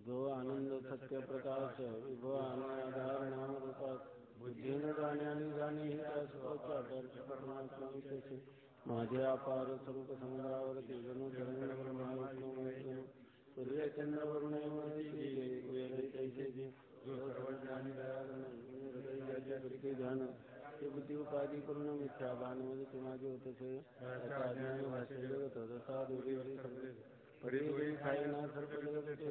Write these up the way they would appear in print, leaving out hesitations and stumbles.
जो आनंद सत्य प्रकाश विभो आधार नाम रूपात बुद्धीन जाण्याने जाणे परमात्मा विशेष माझे अपार स्वरूप समुद्रावरती जणू धरण ब्रह्मा विष्णू महेश सूर्य चंद्र वरुण तैसे जो सर्वज्ञानी ध्यान ते बुद्धी उपाधी पूर्ण मिथ्या भानमध्ये ते माझे होते अज्ञान भाषेत तसा दुरी परिवेश खायना सर्व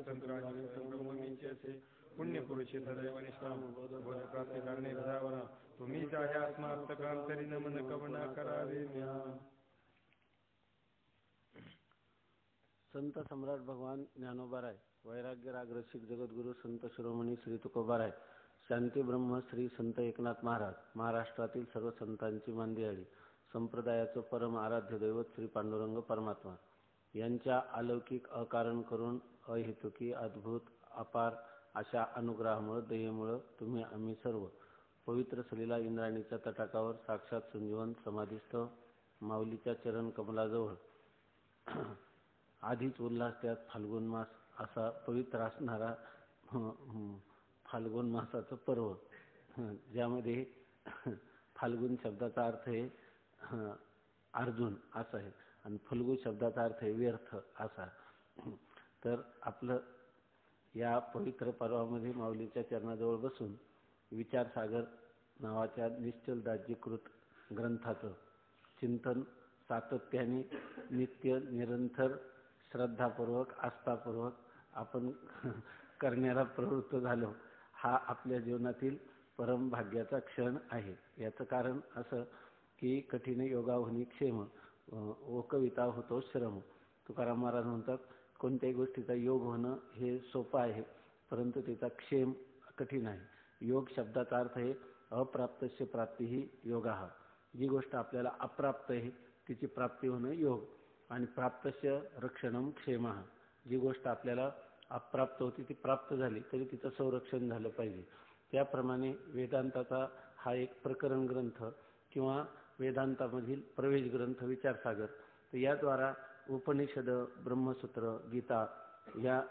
संतराचे पुण्य पुरुषे सदैव निष्काम बोध प्राप्ती करणे हृदयावर तुम्ही आहे आत्मार्थकांतरी नमन कवना करावे म्या. संत सम्राट भगवान ज्ञानोबा राय, वैराग्य राग रसिक जगद्गुरु संत शिरोमणी श्री तुकोबा राय, शांती ब्रह्म श्री संत एकनाथ महाराज, महाराष्ट्रातील सर्व संतांची मांदियाळी, संप्रदायाचं परम आराध्य दैवत श्री पांडुरंग परमात्मा यांच्या अलौकिक अकारण करून अहेतुकी अद्भुत अपार अशा अनुग्रहामुळे दयेमुळे तुम्ही आम्ही सर्व पवित्र सलीला इंद्रायणीच्या तटाकावर साक्षात संजीवन समाधिस्थ माऊलीच्या चरण कमलाजवळ आधीच उल्हास त्यात फाल्गुन मास असा पवित्र असणारा फाल्गुन मासाचं पर्व, ज्यामध्ये फाल्गुन शब्दाचा अर्थ आहे अर्जुन असा आहे आणि फल्गु शब्दाचा अर्थ आहे व्यर्थ असा. तर आपलं या पवित्र पर्वामध्ये माऊलीच्या चरणाजवळ बसून विचारसागर नावाच्या निश्चल दाज्यकृत ग्रंथाचं चिंतन सातत्याने नित्य निरंतर श्रद्धापूर्वक आस्थापूर्वक आपण करण्याला प्रवृत्त झालो, हा आपल्या जीवनातील परम भाग्याचा क्षण आहे. याचं कारण असं की कठीण योगावनी क्षेम व कविता होतो श्रम. तुकाराम महाराज म्हणतात कोणत्याही गोष्टीचा योग होणं हे सोपं आहे, परंतु त्याचा क्षेम कठीण आहे. योग शब्दाचा अर्थ आहे अप्राप्तस्य प्राप्ती ही योग. जी गोष्ट आपल्याला अप्राप्त आहे तिची प्राप्ती होणं योग, आणि प्राप्तस्य रक्षणम क्षेम. जी गोष्ट आपल्याला अप्राप्त होती ती प्राप्त झाली तरी तिचं संरक्षण झालं पाहिजे. त्याप्रमाणे वेदांताचा हा एक प्रकरण ग्रंथ किंवा वेदांतामधील प्रवेश ग्रंथ विचारसागर, तर याद्वारा उपनिषद ब्रह्मसूत्र गीता या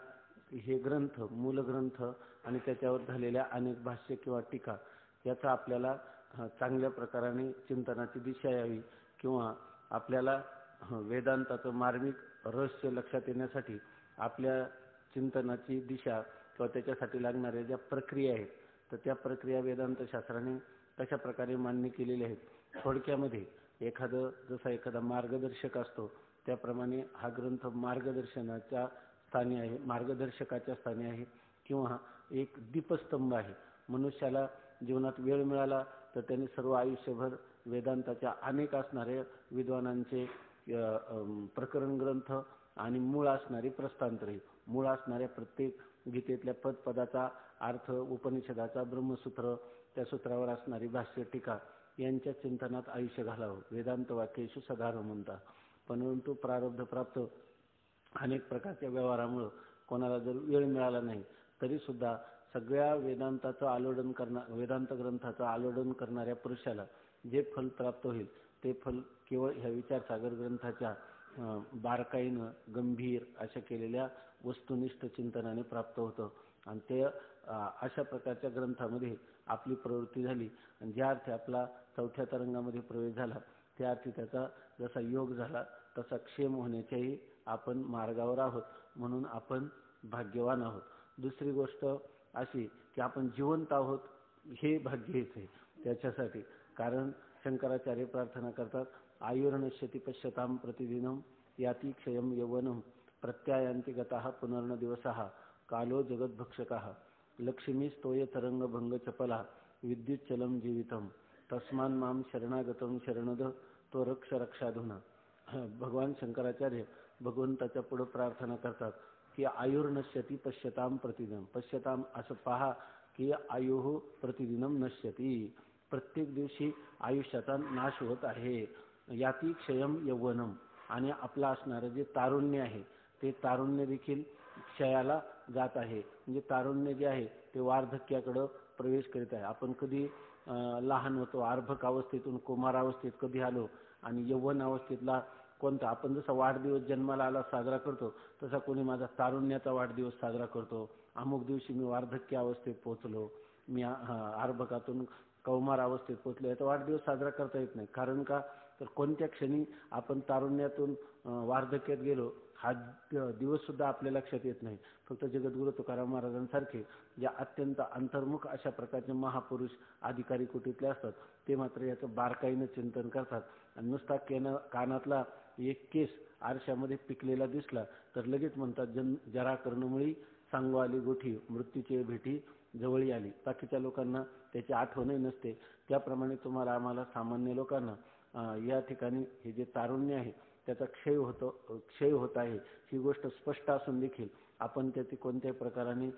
हे ग्रंथ मूल ग्रंथ आणि त्याच्यावर झालेल्या अनेक भाष्य किंवा टीका याचा आपल्याला चांगल्या प्रकाराने चिंतनाची दिशा यावी किंवा आपल्याला वेदांताचं मार्मिक रहस्य लक्षात येण्यासाठी आपल्या चिंतनाची दिशा किंवा त्याच्यासाठी लागणाऱ्या ज्या प्रक्रिया आहेत तर त्या प्रक्रिया वेदांत शास्त्राने कशा प्रकारे मान्य केलेल्या आहेत. थोडक्यामध्ये एखादा मार्गदर्शक असतो त्याप्रमाणे हा ग्रंथ मार्गदर्शनाच्या स्थानी आहे, मार्गदर्शकाच्या स्थानी आहे किंवा एक दीपस्तंभ आहे. मनुष्याला जीवनात वेळ मिळाला तर त्यांनी सर्व आयुष्यभर वेदांताच्या अनेक असणारे विद्वानांचे प्रकरण ग्रंथ आणि मूळ असणारी प्रस्थांतरे, मूळ असणाऱ्या प्रत्येक गीतेतल्या पदाचा अर्थ, उपनिषदाचा ब्रह्मसूत्र, त्या सूत्रावर असणारी भाष्य टीका यांच्या चिंतनात आयुष्य घालावं. वेदांत वाक्येषु सदारो म्हणतात. परंतु प्रारब्ध प्राप्त अनेक प्रकारच्या व्यवहारामुळे कोणाला जर वेळ मिळाला नाही तरी सुद्धा सगळ्या वेदांत ग्रंथाचं आलोडन करणाऱ्या पुरुषाला जे फल प्राप्त होईल ते फल केवळ ह्या विचारसागर ग्रंथाच्या बारकाईनं गंभीर अशा केलेल्या वस्तुनिष्ठ चिंतनाने प्राप्त होतं. आणि ते अशा प्रकारच्या ग्रंथामध्ये आपली प्रवृत्ती झाली आणि ज्या अर्थी आपला चौथ्या तरंगामध्ये प्रवेश झाला त्या अर्थी त्याचा जसा योग झाला तसा क्षेम होण्याच्याही आपण मार्गावर आहोत, म्हणून आपण भाग्यवान आहोत. दुसरी गोष्ट अशी की आपण जिवंत आहोत हे भाग्य हेच आहे त्याच्यासाठी. कारण शंकराचार्य प्रार्थना करतात आयुर्नश्यति पश्यताम प्रतिदिनम याति क्षयम यौवनम प्रत्यायांति गताः पुनर्न दिवसः कालो जगद्भक्षकः लक्ष्मी स्तोय तरंग भंग चपला विद्युच्चलम जीवितम तस्मान माम शरणागतम शरणद तो रक्ष रक्षाधुना. भगवान शंकराचार्य भगवंताच्या पुढे प्रार्थना करतात की आयुर्नश्यति पश्यताम प्रतिदिनम, पश्यताम असं पहा की आयुः प्रतिदिनम नश्यती, प्रत्येक दिवशी आयुष्याचा नाश होत आहे. याती क्षयम यौवनम, आणि आपलं असणारं जे तारुण्य आहे ते तारुण्य देखील क्षयाला जात आहे. म्हणजे तारुण्य जे आहे ते वार्धक्याकडे प्रवेश करीत आहे. आपण कधी लहान होतो, अर्भक अवस्थेतून कुमार अवस्थेत कधी आलो आणि यौवन अवस्थेतला कोणता. आपण जसा वाढदिवस जन्माला आला साजरा करतो तसा कोणी माझा तारुण्याचा वाढदिवस साजरा करतो. अमुक दिवशी मी वार्धक्य अवस्थेत पोहोचलो, मी अर्भकातून कौमार अवस्थेत पोहोचलो, याचा वाढदिवस साजरा करता येत नाही. कारण का तर कोणत्या क्षणी आपण तारुण्यातून वार्धक्यात गेलो हा दिवस सुद्धा आपल्या लक्षात येत नाही. फक्त जगद्गुरु तुकाराम महाराजांसारखे जे अत्यंत अंतर्मुख अशा प्रकारचे महापुरुष अधिकारी कुटीतले असतात ते मात्र याचं बारकाईनं चिंतन करतात. आणि नुसता कानातला एक केस आरशामध्ये पिकलेला दिसला तर लगेच म्हणतात जरा कर्णमुळी सांगू आली गोठी, मृत्यूची भेटी जवळी आली. बाकीच्या लोकांना त्याची आठवणही नसते. त्याप्रमाणे तुम्हाला आम्हाला सामान्य लोकांना या ठिकाणी हे जे तारुण्य आहे त्याचा क्षय होत आहे ही गोष्ट स्पष्ट असून देखील आपण त्याची कोणत्याही प्रकाराने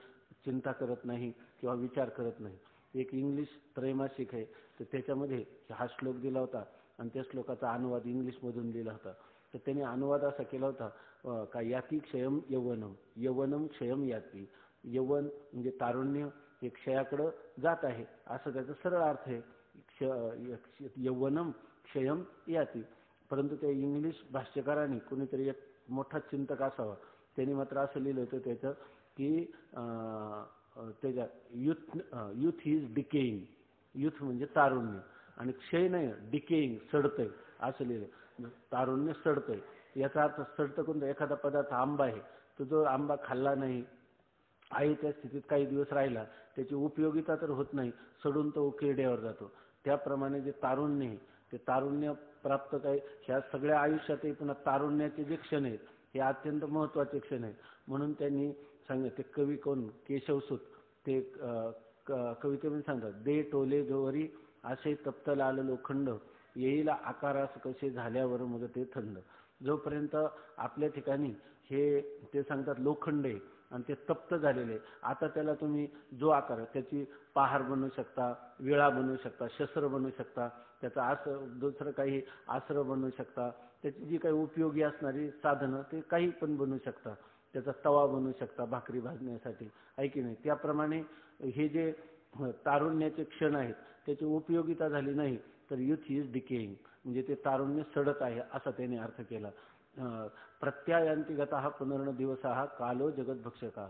चिंता करत नाही किंवा विचार करत नाही. एक इंग्लिश त्रैमासिक आहे तर त्याच्यामध्ये हा श्लोक दिला होता आणि त्या श्लोकाचा अनुवाद इंग्लिशमधून दिला होता. तर त्याने अनुवाद असा केला होता का याती क्षयम यौवनम, यौवनम क्षयम याती. यौवन म्हणजे तारुण्य हे क्षयाकडं जात आहे असं त्याचा सरळ अर्थ आहे. यौवनम क्षयम याती. परंतु त्या इंग्लिश भाष्यकारांनी कोणीतरी एक मोठा चिंतक असावा त्यांनी मात्र असं लिहिलं होतं त्याचं की त्याच्या युथ इज डिकेईंग. युथ म्हणजे तारुण्य आणि क्षय नाही, डिकेईंग सडतंय असं लिहिलं. तारुण्य सडतंय याचा अर्थ सडतं कोणतं. एखादा पदार्थ आंबा आहे तो जो आंबा खाल्ला नाही आहे त्या स्थितीत काही दिवस राहिला त्याची उपयोगिता तर होत नाही, सडून तो उकिरड्यावर जातो. त्याप्रमाणे जे तारुण्य आहे ते तारुण्य प्राप्त काय ह्या सगळ्या आयुष्यातही पुन्हा तारुण्याचे जे क्षण आहेत हे अत्यंत महत्त्वाचे क्षण आहेत. म्हणून त्यांनी सांगितलं ते कवी कोण केशवसूत ते कवितेमध्ये सांगतात दे टोले जोवरी असे तप्त लाल लोखंड येईल आकारास कसे झाल्यावर मग ते थंड. जोपर्यंत आपल्या ठिकाणी हे ते सांगतात लोखंड आहे आणि ते तप्त झालेले आता त्याला तुम्ही जो आकार त्याची पहार बनवू शकता, विळा बनवू शकता, शस्त्र बनवू शकता, त्याचा दुसरं काही आसरं बनवू शकता, त्याची जी काही उपयोगी असणारी साधनं ते काही पण बनवू शकता, त्याचा तवा बनवू शकता भाकरी भाजण्यासाठी आहे की नाही. त्याप्रमाणे हे जे तारुण्याचे क्षण आहेत त्याची उपयोगिता झाली नाही तर युथ इज डिकेईंग म्हणजे ते तारुण्य सडत आहे असा त्याने अर्थ केला. प्रत्यायांती गतः पुनर्न दिवसः कालो जगद्भक्षका.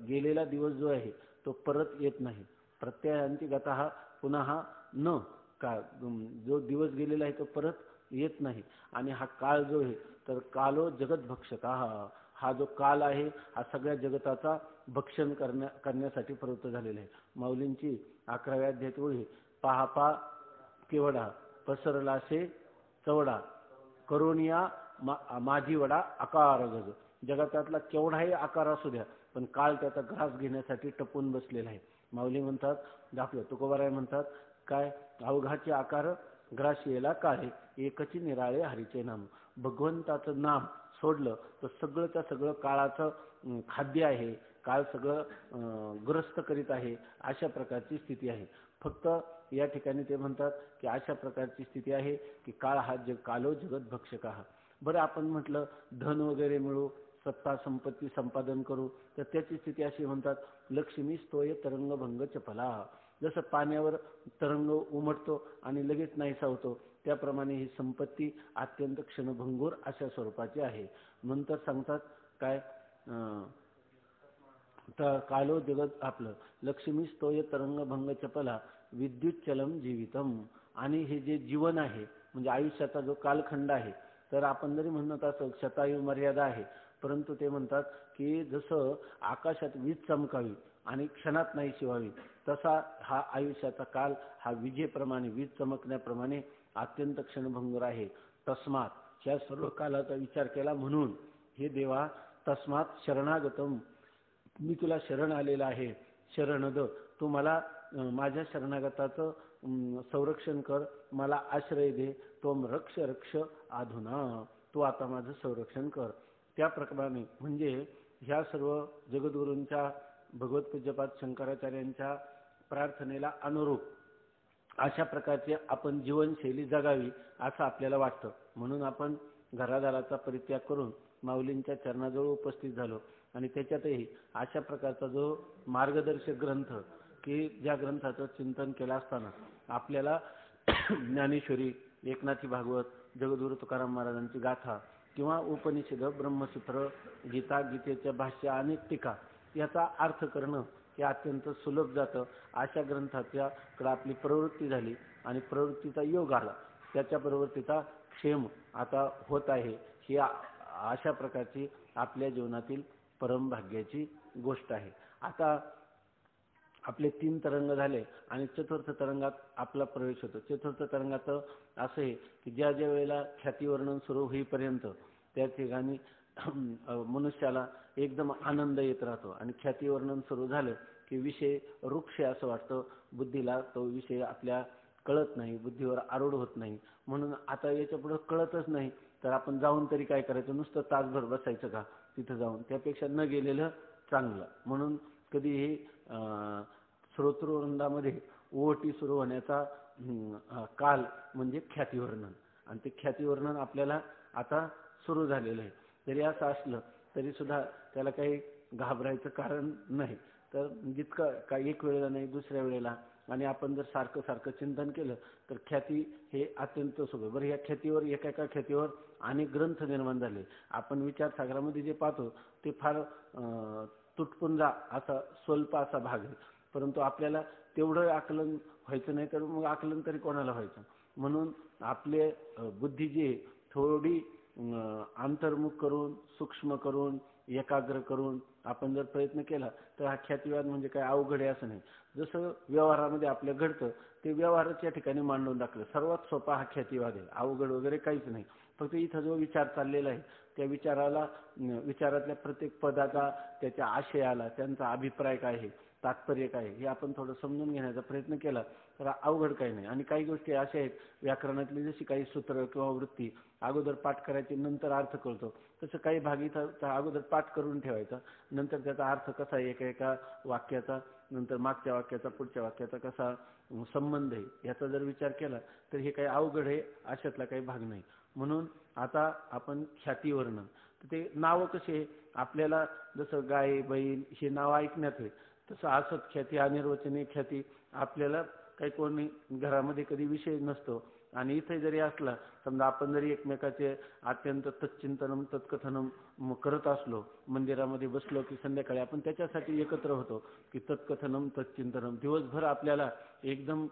गेलेला दिवस जो आहे तो परत येत नाही. प्रत्यायांती गतः पुन्हा न का जो दिवस गेलेला आहे तो परत येत नाही. आणि हा काळ जो आहे तर कालो जगद्भक्षका हा जो काल आहे हा सगळ्या जगताचा भक्षण करण्यासाठी प्रवृत्त झालेला आहे. माऊलींची 11व्या अध्यायात ओळी पाहा केवढा पसरलासे चवडा करोनिया माझी वडा आकार गज. जगातातला केवढाही आकार असू द्या पण काळ त्याचा ग्रास घेण्यासाठी टपून बसलेला आहे. माऊली म्हणतात आपलं तुकोबाराय म्हणतात काय अवघाचे आकार ग्रास येला काळे एकची निराळे हरीचे नाम. भगवंताचं नाम सोडलं तर सगळंच्या सगळं काळाचं खाद्य आहे, काळ सगळं ग्रस्त करीत आहे अशा प्रकारची स्थिती आहे. फक्त या ठिकाणी ते म्हणतात की अशा प्रकारची स्थिती आहे की काळ हा कालो जगत भक्षक हा. बरं आपण म्हटलं धन वगैरे मिळू, सत्ता संपत्ती संपादन करू तर त्याची स्थिती अशी म्हणतात लक्ष्मी स्तोय तरंगभंग चपला. जसं पाण्यावर तरंग उमटतो आणि लगेच नाहीसा होतो त्याप्रमाणे ही संपत्ती अत्यंत क्षणभंगूर अशा स्वरूपाची आहे. नंतर सांगतात काय तर कालो जगत आपलं लक्ष्मी स्तोय तरंगभंग चपला विद्युत चलम जीवितम. आणि हे जे जीवन आहे म्हणजे आयुष्याचा जो कालखंड आहे तर आपण जरी म्हणत असं शतायू मर्यादा आहे परंतु ते म्हणतात की जसं आकाशात वीज चमकावी आणि क्षणात नाही शिवावी तसा हा आयुष्याचा काल हा विजेप्रमाणे वीज चमकण्याप्रमाणे अत्यंत क्षणभंगूर आहे. तस्मात ह्या सर्व कालाचा विचार केला म्हणून हे देवा तस्मात शरणागतम मी तुला शरण आलेला आहे. शरणद तू मला माझ्या शरणागताचं संरक्षण कर, मला आश्रय दे. तोम रक्ष रक्ष आधुना तू आता माझं संरक्षण कर. त्याप्रमाणे म्हणजे ह्या सर्व जगद्गुरूंच्या भगवतपूज्यपाद शंकराचार्यांच्या प्रार्थनेला अनुरूप अशा प्रकारचे आपण जीवनशैली जगावी असं आपल्याला वाटतं. म्हणून आपण घरादाराचा परित्याग करून माऊलींच्या चरणाजवळ उपस्थित झालो आणि त्याच्यातही अशा प्रकारचा जो मार्गदर्शक ग्रंथ की ज्या ग्रंथाचं चिंतन केलं असताना आपल्याला ज्ञानेश्वरी, एकनाथी भागवत, जगद्गुरु तुकाराम महाराजांची गाथा किंवा उपनिषद, ब्रह्मसूत्र, गीता, गीतेच्या भाष्य आणि टीका याचा अर्थ करणं हे अत्यंत सुलभ जातं. अशा ग्रंथाच्याकडे आपली प्रवृत्ती झाली आणि प्रवृत्तीचा योग आला, त्याच्या प्रवृत्तीचा क्षेम आता होत आहे. ही अशा प्रकारची आपल्या जीवनातील परमभाग्याची गोष्ट आहे. आता आपले 3 तरंग झाले आणि चतुर्थ तरंगात आपला प्रवेश होतो. चतुर्थ तरंगात असं आहे की ज्या ज्या वेळेला ख्यातीवर्णन सुरू होईपर्यंत त्या ठिकाणी मनुष्याला एकदम आनंद येत राहतो आणि ख्यातीवर्णन सुरू झालं की विषय वृक्ष असं वाटतं. बुद्धीला तो विषय आपल्या कळत नाही, बुद्धीवर आरूढ होत नाही. म्हणून आता याच्या पुढे कळतच नाही तर आपण जाऊन तरी काय करायचं, नुसतं तासभर बसायचं का तिथं जाऊन, त्यापेक्षा न गेलेलं चांगलं. म्हणून कधीही श्रोतृवृंदामध्ये ओटी सुरू होण्याचा काल म्हणजे ख्यातीवर्णन आणि ते ख्यातीवर्णन आपल्याला आता सुरू झालेलं आहे. जरी असं असलं तरी सुद्धा त्याला काही घाबरायचं कारण नाही. तर जितकं काही एक वेळेला नाही दुसऱ्या वेळेला आणि आपण जर सारखं सारखं चिंतन केलं तर ख्याती हे अत्यंत सोपं. बरं, या ख्यातीवर एका ख्यातीवर अनेक ग्रंथ निर्माण झाले. आपण विचारसागरामध्ये जे पाहतो ते फार तुटपुंजा असा स्वल्प असा भाग आहे, परंतु आपल्याला तेवढं आकलन व्हायचं नाही तर मग आकलन तरी कोणाला व्हायचं. म्हणून आपले बुद्धी जी थोडी अंतर्मुख करून, सूक्ष्म करून, एकाग्र करून आपण जर प्रयत्न केला तर हा ख्यातिवाद म्हणजे काय अवघड आहे असं नाही. जसं व्यवहारामध्ये आपल्या घडतं ते व्यवहारच या ठिकाणी मांडून टाकलं. सर्वात सोपा हा ख्यातिवाद आहे, अवघड वगैरे काहीच नाही. फक्त इथं जो विचार चाललेला आहे त्या विचारातल्या प्रत्येक पदाचा, त्याच्या आशयाला, त्यांचा अभिप्राय काय आहे, तात्पर्य काय हे आपण थोडं समजून घेण्याचा प्रयत्न केला तर अवघड काही नाही. आणि काही गोष्टी अशा आहेत व्याकरणातली, जशी काही सूत्र किंवा वृत्ती अगोदर पाठ करायची नंतर अर्थ कळतो, तसं काही भागीचा अगोदर पाठ करून ठेवायचा, नंतर त्याचा अर्थ कसा आहे, एका वाक्याचा नंतर मागच्या वाक्याचा पुढच्या वाक्याचा कसा संबंध आहे याचा जर विचार केला तर हे काही अवघड आहे अशातला काही भाग नाही. म्हणून आता आपण ख्यातीवर्णन, तर ते नावं कसे आपल्याला जसं गाय, बैल हे नाव ऐकण्यात आहे तसं असत ख्याती, अनिर्वचनीय ख्याती आपल्याला काही कोणी घरामध्ये कधी विषय नसतो आणि इथे जरी असला, समजा आपण जरी एकमेकाचे अत्यंत तच्चिंतनम तत्कथनम करत असलो, मंदिरामध्ये बसलो की संध्याकाळी आपण त्याच्यासाठी एकत्र होतो की तत्कथनम तच्चिंतनम. दिवसभर आपल्याला एकदम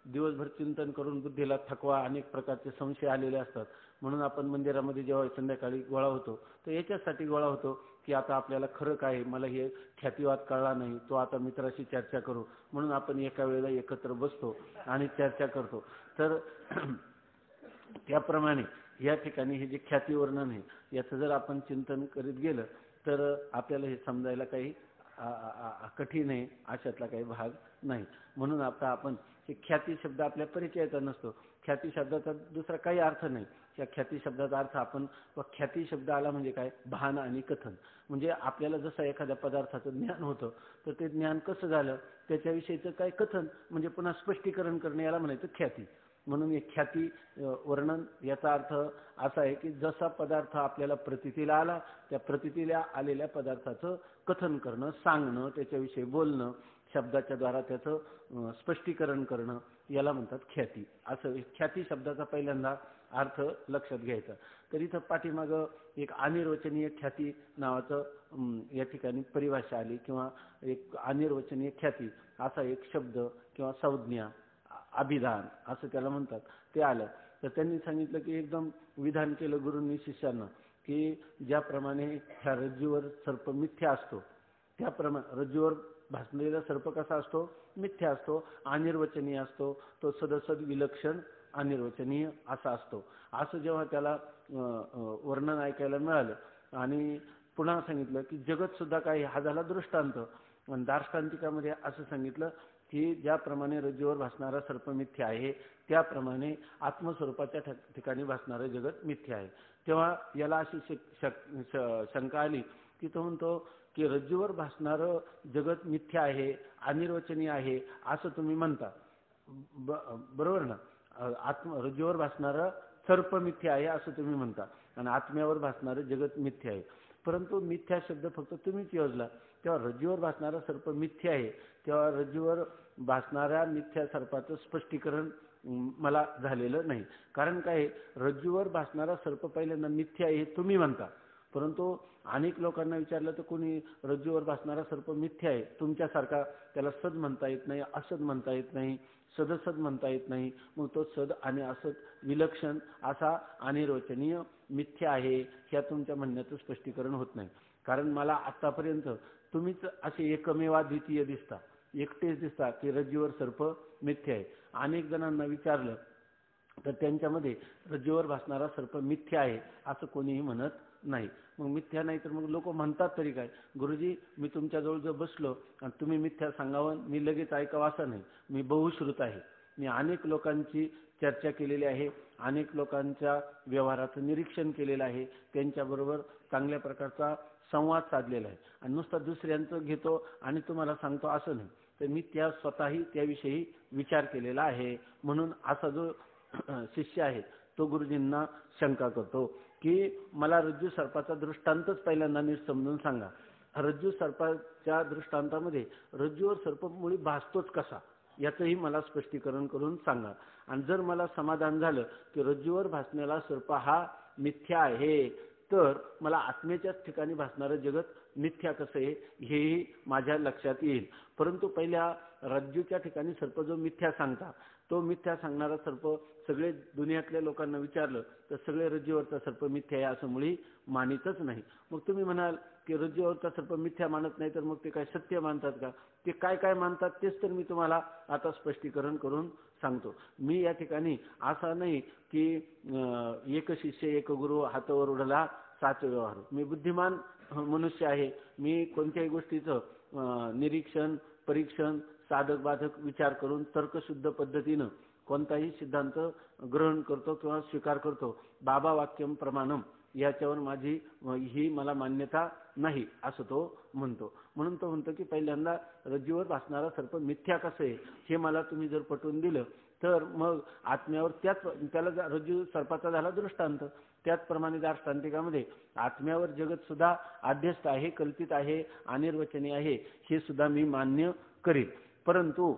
दिवसभर चिंतन करून बुद्धीला थकवा, अनेक प्रकारचे संशय आलेले असतात. म्हणून आपण मंदिरामध्ये जेव्हा संध्याकाळी गोळा होतो तर याच्यासाठी गोळा होतो की आता आपल्याला खरं काय, मला हे ख्यातिवाद कळला नाही, तो आता मित्राशी चर्चा करू, म्हणून आपण एका वेळेला एकत्र बसतो आणि चर्चा करतो. तर त्याप्रमाणे या ठिकाणी हे जे ख्यातीवर्णन आहे याचं जर आपण चिंतन करीत गेलं तर आपल्याला हे समजायला काही कठीण आहे अशातला काही भाग नाही. म्हणून आता आपण हे ख्याती शब्द आपल्या परिचयाचा नसतो. ख्याती शब्दाचा दुसरा काही अर्थ नाही. या ख्याती शब्दाचा अर्थ आपण ख्याती शब्द आला म्हणजे काय, भान आणि कथन. म्हणजे आपल्याला जसं एखाद्या पदार्थाचं ज्ञान होतं तर ते ज्ञान कसं झालं त्याच्याविषयीचं काय कथन, म्हणजे पुन्हा स्पष्टीकरण करणे, याला म्हणायचं ख्याती. म्हणून हे ख्याती वर्णन याचा अर्थ असा आहे की जसा पदार्थ आपल्याला प्रतीतीला आला त्या प्रतीतीला आलेल्या पदार्थाचं कथन करणं, सांगणं, त्याच्याविषयी बोलणं, शब्दाच्या द्वारा त्याचं स्पष्टीकरण करणं, याला म्हणतात ख्याती. असं ख्याती शब्दाचा पहिल्यांदा अर्थ लक्षात घ्यायचा. तर इथं पाठीमागं एक अनिर्वचनीय ख्याती नावाचं या ठिकाणी परिभाषा आली किंवा एक अनिर्वचनीय ख्याती असा एक शब्द किंवा संज्ञा, अभिधान असं त्याला म्हणतात, ते आलं. तर त्यांनी सांगितलं की एकदम विधान केलं गुरूंनी शिष्यांना की ज्याप्रमाणे ह्या रज्जूवर सर्प मिथ्या असतो त्याप्रमाणे रज्जूवर भासलेला सर्प कसा असतो, मिथ्या असतो, अनिर्वचनीय असतो, तो सदसद विलक्षण अनिर्वचनीय असा असतो. असं जेव्हा त्याला वर्णन ऐकायला मिळालं आणि पुन्हा सांगितलं की जगत सुद्धा काही, हा झाला दृष्टांत. आणि दार्ष्टांतिकामध्ये असं सांगितलं की ज्याप्रमाणे रज्जूवर भासणारा सर्प मिथ्या आहे त्याप्रमाणे आत्मस्वरूपाच्या ठिकाणी भासणारं जगत मिथ्या आहे. तेव्हा याला अशी शंका आली की तो म्हणतो की रज्जूवर भासणारं जगत मिथ्या आहे, अनिर्वचनीय आहे असं तुम्ही म्हणता, बरोबर ना? रज्जूवर भासणारं सर्प मिथ्या आहे असं तुम्ही म्हणता आणि आत्म्यावर भासणारं जगत मिथ्या आहे. परंतु मिथ्या शब्द फक्त तुम्हीच योजला. तेव्हा रज्जूवर भासणारा सर्प मिथ्या आहे, तेव्हा रज्जूवर भासणाऱ्या मिथ्या सर्पाचं स्पष्टीकरण मला झालेलं नाही. कारण काय, रज्जूवर भासणारा सर्प पहिल्यांदा मिथ्या आहे हे तुम्ही म्हणता, परंतु अनेक लोकांना विचारलं तर कोणी रज्जूवर भासणारा सर्प मिथ्या आहे तुमच्यासारखा त्याला सद म्हणता येत नाही, असद म्हणता येत नाही, सदसद म्हणता येत नाही. मग तो सद आणि असद विलक्षण असा अनिर्वचनीय मिथ्या आहे ह्या तुमच्या म्हणण्याचं स्पष्टीकरण होत नाही. कारण मला आतापर्यंत तुम्हीच असे एकमेवाद्वितीय दिसता, एकटेच दिसता की रज्जूवर सर्प मिथ्या आहे. अनेक जणांना विचारलं तर त्यांच्यामध्ये रज्जूवर भासणारा सर्प मिथ्या आहे असं कोणीही म्हणत नाही. मग मिथ्या नाही तर मग लोक म्हणतात तरी काय, गुरुजी मी तुमच्याजवळ जर बसलो आणि तुम्ही मिथ्या सांगावं मी लगेच ऐकावं असं नाही. मी बहुश्रुत आहे, मी अनेक लोकांची चर्चा केलेली आहे, अनेक लोकांच्या व्यवहाराचं निरीक्षण केलेलं आहे, त्यांच्याबरोबर चांगल्या प्रकारचा संवाद साधलेला आहे. आणि नुसतं दुसऱ्यांचं घेतो आणि तुम्हाला सांगतो असं नाही, तर मी स्वतःही त्याविषयी विचार केलेला आहे. म्हणून असा जो शिष्य आहे तो गुरुजींना शंका करतो की मला रज्जू सर्पाचा दृष्टांतच पहिल्यांदा नीट समजून सांगा. रज्जू सर्पाच्या दृष्टांतामध्ये रज्जूवर सर्प मुळी भासतोच कसा याचंही मला स्पष्टीकरण करून सांगा. आणि जर मला समाधान झालं की रज्जूवर भासणारा सर्प हा मिथ्या आहे, तर मला आत्मेच्याच ठिकाणी भासणारं जगत मिथ्या कसं आहे हेही माझ्या लक्षात येईल. परंतु पहिल्या रज्जूच्या ठिकाणी सर्प जो मिथ्या सांगता, तो मिथ्या सांगणारा सर्प सगळे दुनियातल्या लोकांना विचारलं तर सगळे रज्जूवरचा सर्प मिथ्या आहे असं मुळी मानितच नाही. मग तुम्ही म्हणाल की रज्जूवरचा सर्प मिथ्या मानत नाही तर मग ते काय सत्य मानतात का? ते काय काय मानतात तेच तर मी तुम्हाला आता स्पष्टीकरण करून सांगतो. मी या ठिकाणी असं नाही की एक शिष्य एक गुरु हातावर उडला साच व्यवहार. मी बुद्धिमान मनुष्य आहे, मी कोणत्याही गोष्टीचं निरीक्षण परीक्षण साधक बाधक विचार करून तर्कशुद्ध पद्धतीनं कोणताही सिद्धांत ग्रहण करतो किंवा स्वीकार करतो. बाबा वाक्यम प्रमाणम याच्यावर माझी ही मला मान्यता नाही असं तो म्हणतो. म्हणून तो म्हणतो की पहिल्यांदा रज्जूवर भासणारा सर्प मिथ्या कसं आहे हे मला तुम्ही जर पटवून दिलं तर मग आत्म्यावर त्याला रज्जू सर्पाचा झाला दृष्टांत. त्याचप्रमाणे दार्ष्टांतिकामध्ये आत्म्यावर जगत सुद्धा अध्यस्त आहे, कल्पित आहे, अनिर्वचनीय आहे हे सुद्धा मी मान्य करीन. परंतु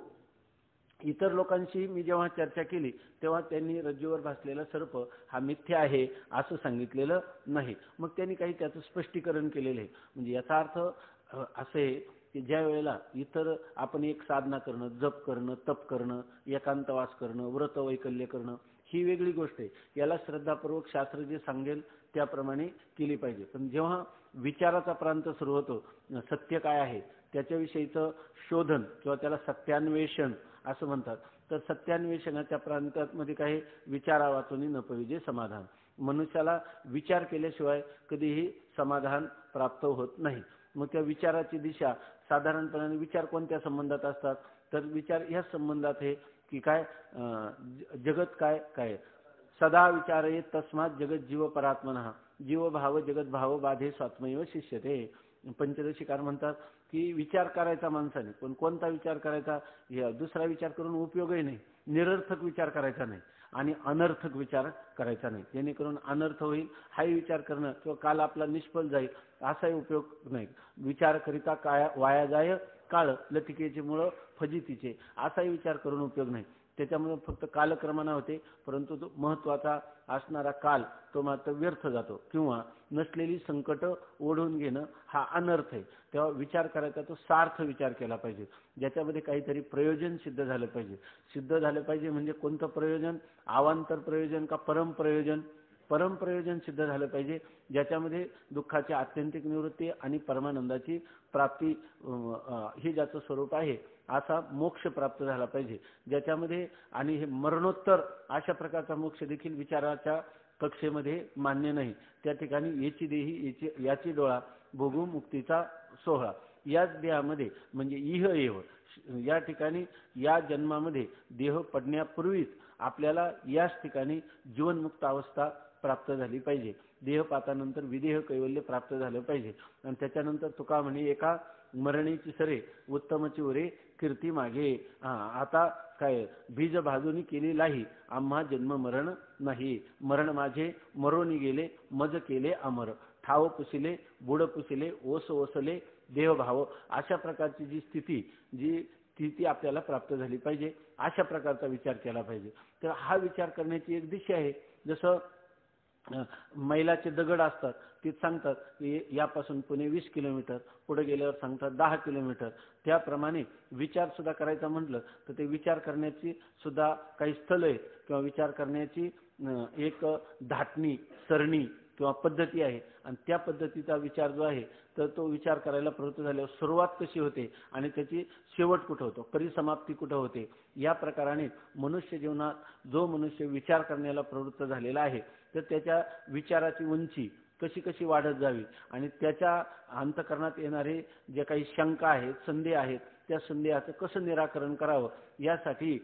इतर लोकांशी मी जेव्हा चर्चा केली तेव्हा त्यांनी रज्जूवर भासलेला सर्प हा मिथ्या आहे असं सांगितलेलं नाही. मग त्यांनी काही त्याचं स्पष्टीकरण केलेलं आहे. म्हणजे याचा अर्थ असे की ज्या वेळेला इतर आपण एक साधना करणं, जप करणं, तप करणं, एकांतवास करणं, व्रत वैकल्य करणं ही वेगळी गोष्ट आहे. याला श्रद्धापूर्वक शास्त्र जे सांगेल त्याप्रमाणे केली पाहिजे. पण जेव्हा विचाराचा प्रांत सुरू होतो, सत्य काय आहे त्याच्याविषयीचं शोधन किंवा त्याला सत्यान्वेषण असं म्हणतात, तर सत्यान्वेषणाच्या प्रांतामध्ये काही विचारा वाचून न पाहिजे समाधान. मनुष्याला विचार केल्याशिवाय कधीही समाधान प्राप्त होत नाही. मग त्या विचाराची दिशा साधारणपणे विचार कोणत्या संबंधात असतात, तर विचार या संबंधात आहे की काय जगत काय काय सदा विचारे तस्मात जगत जीव परात्मनः जीव भाव जगत भाव बाधे स्वात्मैव शिष्यते. पंचदशीकार म्हणतात की विचार करायचा माणसाने, पण कोणता विचार करायचा, दुसरा विचार करून उपयोगही नाही. निरर्थक विचार करायचा नाही आणि अनर्थक विचार करायचा नाही, जेणेकरून अनर्थ होईल हाही विचार करणं किंवा काल आपला निष्फळ जाईल असाही उपयोग नाही. विचार करिता काय वाया जाय काळ लतिकेचे मुळं फजितीचे असाही विचार करून उपयोग नाही. त्याच्यामुळे फक्त कालक्रमणा होते, परंतु तो महत्वाचा असणारा काल तो मात्र व्यर्थ जातो किंवा नसलेली संकट ओढून घेणं हा अनर्थ आहे. तेव्हा विचार करायचा तो सार्थ विचार केला पाहिजे, ज्याच्यामध्ये काहीतरी प्रयोजन सिद्ध झालं पाहिजे. सिद्ध झालं पाहिजे म्हणजे कोणतं प्रयोजन, अवांतर प्रयोजन का परम प्रयोजन? परम प्रयोजन सिद्ध झालं पाहिजे, ज्याच्यामध्ये दुःखाची आत्यंतिक निवृत्ती आणि परमानंदाची प्राप्ती हे ज्याचं स्वरूप आहे असा मोक्ष प्राप्त झाला पाहिजे, ज्याच्यामध्ये आणि हे मरणोत्तर अशा प्रकारचा मोक्ष देखील विचाराच्या कक्षेमध्ये मान्य नाही. त्या ठिकाणी याची देही याची डोळा भोगू मुक्तीचा सोहळा याच देहामध्ये म्हणजे इह एव या ठिकाणी या जन्मामध्ये देह पडण्यापूर्वीच आपल्याला याच ठिकाणी जीवनमुक्त अवस्था प्राप्त झाली पाहिजे. देहपातानंतर विदेह कैवल्य प्राप्त झालं पाहिजे. आणि त्याच्यानंतर तुका म्हणे एका मरणीची सरे उत्तमची उरे कीर्ती मागे. आता काय बीज भाजूनी केली लाही आम्हा जन्म मरण नाही. मरण माझे मरोनी गेले मज केले अमर. ठाव पुसिले बुड पुसिले ओस ओसले देवभाव. अशा प्रकारची जी स्थिती जी ती आपल्याला प्राप्त झाली पाहिजे, अशा प्रकारचा विचार केला पाहिजे. तर हा विचार करण्याची एक दिशा आहे. जसं मैलाचे दगड असतात, ते सांगतात की यापासून पुणे 20 किलोमीटर, पुढे गेल्यावर सांगतात 10 किलोमीटर. त्याप्रमाणे विचार सुद्धा करायचा म्हटलं तर ते विचार करण्याची सुद्धा काही स्थळ आहेत किंवा विचार करण्याची एक धाटणी, सरणी किंवा पद्धती आहे. आणि त्या पद्धतीचा विचार जो आहे तर तो विचार करायला प्रवृत्त झाल्यावर सुरुवात कशी होते आणि त्याची शेवट कुठं होतो, परिसमाप्ती कुठं होते, या प्रकाराने मनुष्य जीवनात जो मनुष्य विचार करण्याला प्रवृत्त झालेला आहे तर त्याच्या विचाराची उंची कशी कशी वाढत जावी आणि त्याच्या अंतःकरणात येणारे जे काही शंका आहेत, संदेह आहेत, त्या संदेहाचं कसं निराकरण करावं यासाठी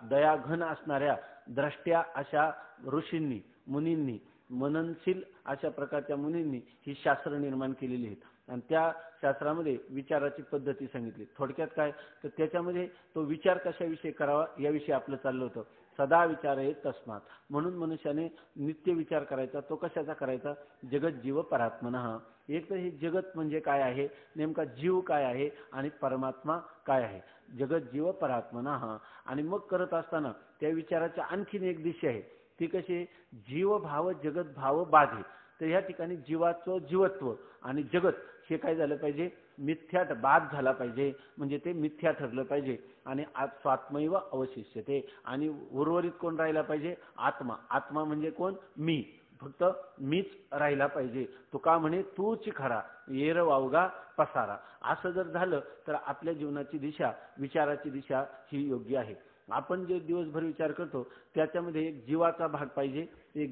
दयाघन असणाऱ्या द्रष्ट्या अशा ऋषींनी, मुनींनी, मननशील अशा प्रकारच्या मुनींनी ही शास्त्र निर्माण केलेली आहेत. आणि त्या शास्त्रामध्ये विचाराची पद्धती सांगितली. थोडक्यात काय तर त्याच्यामध्ये तो विचार कशाविषयी करावा याविषयी आपलं चाललं होतं. सदा विचार आहे तस्मात, म्हणून मनुष्याने नित्य विचार करायचा. तो कशाचा करायचा? जगत जीव परात्मनः. एक तर हे जगत म्हणजे काय आहे, नेमका जीव काय आहे आणि परमात्मा काय आहे. जगत जीव परात्मनः. आणि मग करत असताना त्या विचाराच्या आणखीन एक दिशा आहे. ती कशी? जीव भाव जगत भाव बाधे. तर या ठिकाणी जीवाचं जीवत्व आणि जगत हे काय झालं पाहिजे? मिथ्यात बाद झाला पाहिजे, म्हणजे ते मिथ्या ठरलं पाहिजे. आणि स्वात्मैव अवशिष्यते. आणि उर्वरित कोण राहिला पाहिजे? आत्मा. आत्मा म्हणजे कोण? मी. फक्त मीच राहिला पाहिजे. तुका म्हणे तूच खरा, येर वावगा पसारा. असं जर झालं तर आपल्या जीवनाची दिशा, विचाराची दिशा ही योग्य आहे. आपण जे दिवसभर विचार करतो त्याच्यामध्ये एक जीवाचा भाग पाहिजे, एक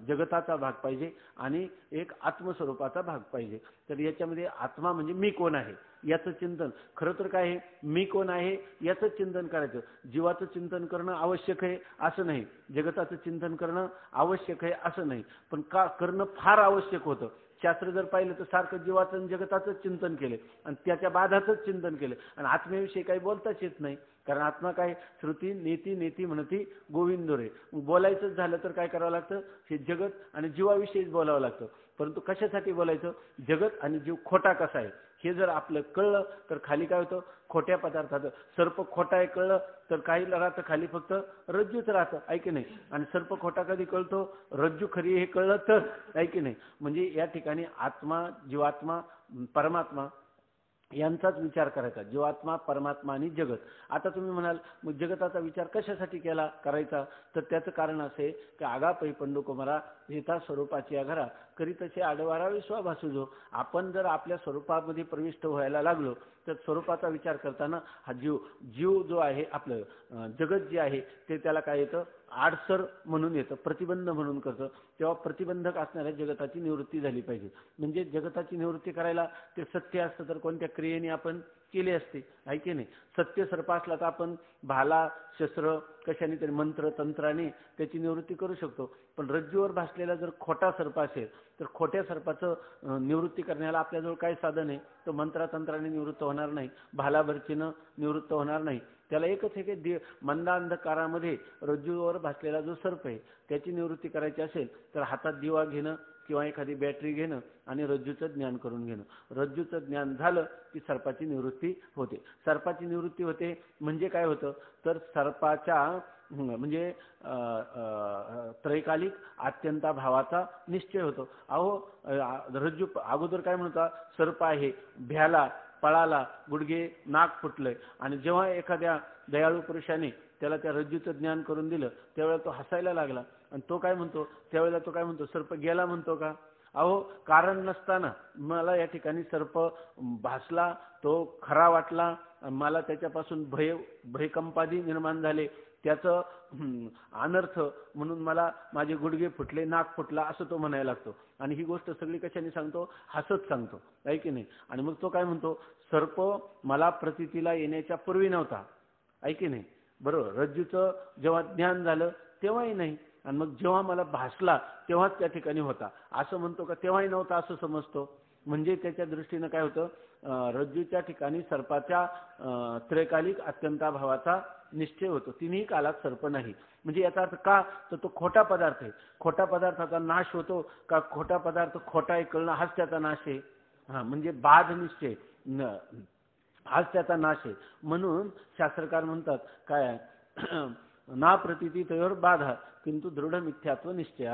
जगताचा भाग पाहिजे आणि एक आत्मस्वरूपाचा भाग पाहिजे. तर याच्यामध्ये आत्मा म्हणजे मी कोण आहे याचं चिंतन. खरं तर काय आहे? मी कोण आहे याचं चिंतन करायचं. जीवाचं चिंतन करणं आवश्यक आहे असं नाही, जगताचं चिंतन करणं आवश्यक आहे असं नाही, पण का करणं फार आवश्यक होतं. शास्त्र जर पाहिलं तर सारखं जीवाचं आणि जगताचं चिंतन केले आणि त्याच्या बाधाचंच चिंतन केले आणि आत्म्याविषयी काही बोलताच येत नाही. कारण आत्मा काय? श्रुती नेती नेती म्हणती गोविंद रे. बोलायचंच झालं तर काय करावं लागतं? हे जगत आणि जीवाविषयीच बोलावं लागतं. परंतु कशासाठी बोलायचं? जगत आणि जीव खोटा कसा आहे हे जर आपलं कळलं तर खाली काय होतं? खोट्या पदार्थाचं. सर्प खोटा आहे कळलं तर काही राहतं खाली फक्त रज्जूच राहतं, आहे की नाही. आणि सर्प खोटा कधी कळतो? रज्जू खरी हे कळलं तर, आहे की नाही. म्हणजे या ठिकाणी आत्मा, जीवात्मा, परमात्मा यांचाच विचार करायचा. जीवात्मा, परमात्मा आणि जगत. आता तुम्ही म्हणाल मग जगताचा विचार कशासाठी करायचा? तर त्याचं कारण असे की आगापै पंडू कुमारा येता स्वरूपाची घरा करी तसे आडवारा विश्वाभासू जो. आपण जर आपल्या स्वरूपामध्ये प्रविष्ट व्हायला लागलो तर स्वरूपाचा विचार करताना हा जीव जो आहे, आपलं जगत जे आहे ते त्याला काय येतं? आडसर म्हणून येतं, प्रतिबंध म्हणून करतं. तेव्हा प्रतिबंधक असणाऱ्या जगताची निवृत्ती झाली पाहिजे. म्हणजे जगताची निवृत्ती करायला ते सत्य असतं तर कोणत्या क्रियेने आपण केले असते, आहे की नाही. सत्य सर्प असला तर आपण भाला, शस्त्र, कशाने तरी मंत्र तंत्राने त्याची निवृत्ती करू शकतो. पण रज्जूवर भासलेला जर खोटा सर्प असेल तर खोट्या सर्पाचं निवृत्ती करण्याला आपल्याजवळ काय साधन आहे? तो मंत्रातंत्राने निवृत्त होणार नाही, भालाभरचीनं निवृत्त होणार नाही. त्याला एकच आहे की मंदांधकारामध्ये रज्जूवर भासलेला जो सर्प आहे त्याची निवृत्ती करायची असेल तर हातात दिवा घेणं किंवा एखादी बॅटरी घेणं आणि रज्जूचं ज्ञान करून घेणं. रज्जूचं ज्ञान झालं की सर्पाची निवृत्ती होते. सर्पाची निवृत्ती होते म्हणजे काय होतं? तर सर्पाच्या म्हणजे त्रैकालिक अत्यंता भावाचा निश्चय होतो. अहो रज्जू अगोदर काय म्हणता? सर्प आहे, भ्याला, पळाला, गुडघे नाक फुटलंय. आणि जेव्हा एखाद्या दयाळू पुरुषाने त्याला त्या रज्जूचं ज्ञान करून दिलं त्यावेळेला तो हसायला लागला. आणि तो काय म्हणतो? त्यावेळेला तो काय म्हणतो? सर्प गेला म्हणतो का? अहो कारण नसताना मला या ठिकाणी सर्प भासला, तो खरा वाटला, मला त्याच्यापासून भयकंपादी निर्माण झाले, त्याचं अनर्थ म्हणून मला माझे गुडघे फुटले, नाक फुटला असं तो म्हणायला लागतो. आणि ही गोष्ट सगळी कशाने सांगतो? हसत सांगतो, आहे की नाही. आणि मग तो काय म्हणतो? सर्प मला प्रतीतीला येण्याच्या पूर्वी नव्हता, आहे की नाही. बरोबर. रज्जूचं जेव्हा ज्ञान झालं तेव्हाही नाही, आणि मग जेव्हा मला भासला तेव्हाच त्या ठिकाणी होता असं म्हणतो का? तेव्हाही नव्हता असं समजतो. म्हणजे त्याच्या दृष्टीनं काय होतं? रज्जूच्या ठिकाणी सर्पाच्या त्रैकालिक अत्यंताभावाचा निश्चय होतो. तिन्ही कालात सर्प नाही. म्हणजे याचा अर्थ का? तर तो खोटा पदार्थ आहे. खोटा पदार्थाचा नाश होतो का? खोटा पदार्थ खोटा आहे कळणं हाच त्याचा नाश आहे. म्हणजे बाध निश्चय. हाच त्याचा नाश आहे. म्हणून शास्त्रकार म्हणतात काय ना प्रतीती तयोर बाधा किंतु दृढ मिथ्यात्व निश्चय.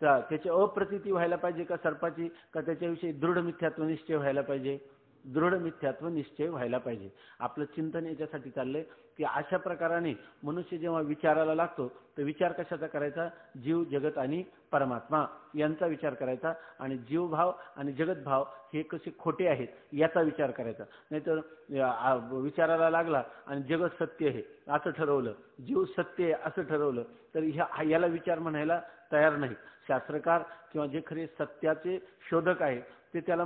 त्याची अप्रतीती व्हायला पाहिजे का सर्पाची, का त्याच्याविषयी दृढ मिथ्यात्व निश्चय व्हायला पाहिजे? दृढ मिथ्यात्व निश्चय व्हायला पाहिजे. आपलं चिंतन याच्यासाठी चाललंय की अशा प्रकाराने मनुष्य जेव्हा विचाराला लागतो तर विचार कशाचा करायचा? जीव, जगत आणि परमात्मा यांचा विचार करायचा. आणि जीवभाव आणि जगतभाव हे कसे खोटे आहेत याचा विचार करायचा. नाहीतर विचाराला लागला आणि जगत सत्य आहे असं ठरवलं, जीव सत्य आहे असं ठरवलं, तर याला विचार म्हणायला तयार नाही. शास्त्रकार किंवा जे खरे सत्याचे शोधक आहे ते त्याला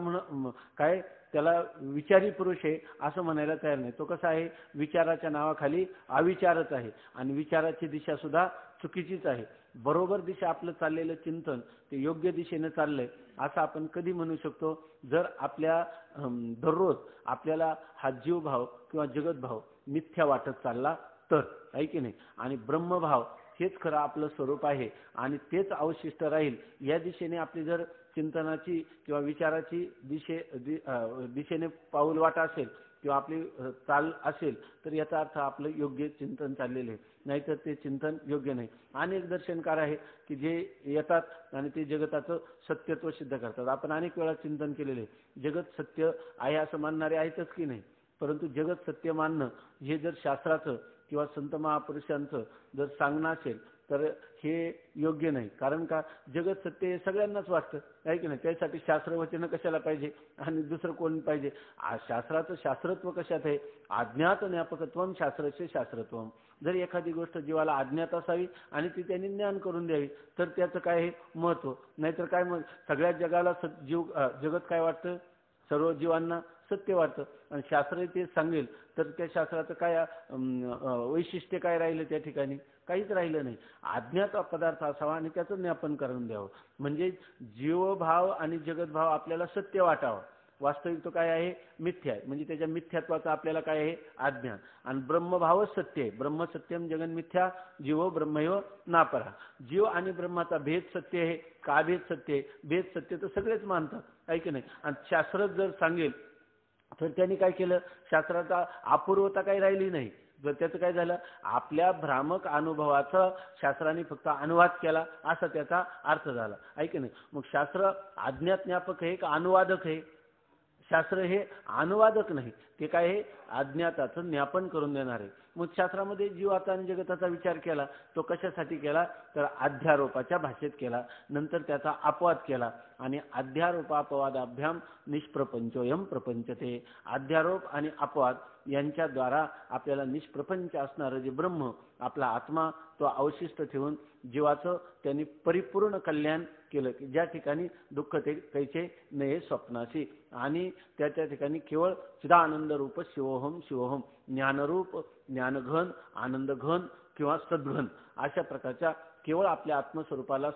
त्याला विचारी पुरुष आहे असं म्हणायला तयार नाही. तो कसा आहे? विचाराच्या नावाखाली अविचारच आहे आणि विचाराची दिशा सुद्धा चुकीचीच आहे. बरोबर दिशा आपलं चाललेलं चिंतन ते योग्य दिशेने चाललंय असं आपण कधी म्हणू शकतो? जर आपल्या दररोज आपल्याला हा जीवभाव किंवा जगतभाव मिथ्या वाटत चालला तर, आहे की नाही? आणि ब्रह्मभाव हेच खरं आपलं स्वरूप आहे आणि तेच अवशिष्ट राहील. या दिशेने आपली जर चिंतनाची किंवा विचाराची दिशेने पाऊल वाटा असेल किंवा आपली चाल असेल तर याचा अर्थ आपलं योग्य चिंतन चाललेलं आहे. नाहीतर ते चिंतन योग्य नाही. अनेक दर्शनकार आहे की जे येतात आणि ते जगताचं सत्यत्व सिद्ध करतात. आपण अनेक वेळा चिंतन केलेले, जगत सत्य आहे असं मानणारे आहेतच की नाही. परंतु जगत सत्य मानणं हे जर शास्त्राचं किंवा संत महापुरुषांचं जर सांगणं असेल तर हे योग्य नाही. कारण का? जगत सत्य हे सगळ्यांनाच वाटतं, आहे की नाही? त्यासाठी शास्त्रवचनं कशाला पाहिजे आणि दुसरं कोण पाहिजे? शास्त्राचं शास्त्रत्व कशात आहे? अज्ञात ज्ञापकत्वम शास्त्रचे शास्त्रत्वम. जर एखादी गोष्ट जीवाला अज्ञात असावी आणि ती त्यांनी ज्ञान करून द्यावी तर त्याचं काय आहे महत्व? नाहीतर काय मग सगळ्या जगाला जगत काय वाटतं? सर्व जीवांना सत्य वाटतं आणि शास्त्र ते सांगेल तर त्या शास्त्राचं काय वैशिष्ट्य काय राहिलं? त्या ठिकाणी काहीच राहिलं नाही. अज्ञात पदार्थ असावा आणि त्याचं ज्ञापन करून द्यावं. म्हणजे जीवभाव आणि जगतभाव आपल्याला सत्य वाटावं. वास्तविक तो काय आहे? मिथ्या आहे. म्हणजे त्याच्या मिथ्यात्वाचं आपल्याला काय आहे? अज्ञान. आणि ब्रह्मभावच सत्य आहे. ब्रह्म सत्यम जगन मिथ्या जीवो ब्रह्मैव नापरा. जीव आणि ब्रह्माचा भेद सत्य आहे का भेद सत्य आहे? भेद सत्य तर सगळेच मानतात, आहे की नाही? आणि शास्त्र जर सांगेल तर त्यांनी काय केलं? शास्त्राचा अपूर्वता काही राहिली नाही. जर त्याचं काय झालं? आपल्या भ्रामक अनुभवाचा शास्त्राने फक्त अनुवाद केला असा त्याचा अर्थ झाला, आहे की नाही? मग शास्त्र अज्ञात ज्ञापक आहे का अनुवादक आहे? शास्त्र हे अनुवादक नाही, ते काय आहे? अज्ञाताचं ज्ञापन करून देणार आहे. मग शास्त्रामध्ये जीवाचा आणि जगताचा विचार केला, तो कशासाठी केला? तर अध्यारोपाच्या भाषेत केला. नंतर त्याचा अपवाद केला आणि अध्यारोपापवादाभ्याम निष्प्रपंचोयम प्रपंचते. अध्यारोप आणि अपवाद यांच्याद्वारा आपल्याला निष्प्रपंच असणारं जे ब्रह्म आपला आत्मा तो अवशिष्ट ठेवून जीवाचं त्यांनी परिपूर्ण कल्याण केलं की ज्या ठिकाणी दुःख ते कैचे नये स्वप्नाशी आणि त्या ठिकाणी केवळ चिदानंद रूप शिवोहम शिवोहम ज्ञानरूप ज्ञानघन आनंदघन किंवा सद्घन अशा प्रकारच्या केवळ आपल्या आत्मस्वरूपाला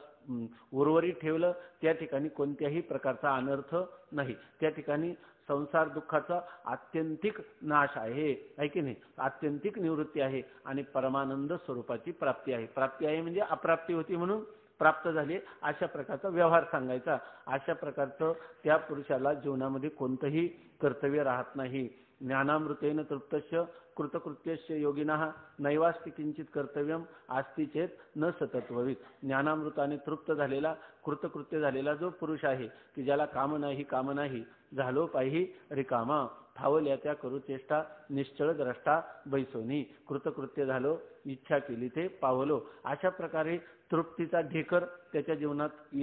उर्वरित ठेवलं. त्या ठिकाणी कोणत्याही प्रकारचा अनर्थ नाही. त्या ठिकाणी संसार दुःखाचा आत्यंतिक नाश आहे, आहे की नाही? आत्यंतिक निवृत्ती आहे आणि परमानंद स्वरूपाची प्राप्ती आहे. प्राप्ती आहे म्हणजे अप्राप्ती होती म्हणून प्राप्त झाली अशा प्रकारचा व्यवहार सांगायचा. अशा प्रकारचं त्या पुरुषाला जीवनामध्ये कोणतंही कर्तव्य राहत नाही. ज्ञानामृतेन तृप्तस्य कृतकृत्यस्य योगिनः नैवास्ति किंचित कर्तव्यम आस्ति चेत न सतत्ववित. ज्ञानामृताने तृप्त झालेला कृतकृत्य झालेला जो पुरुष आहे की ज्याला काम नाही झालो पाही रिकामा फावल्या त्या करू चेष्टा निश्चळ द्रष्टा बैसोनी. कृतकृत्य झालो, इच्छा केली ते पावलो. अशा प्रकारे तृप्तीचा ढेकर त्याच्या जीवनात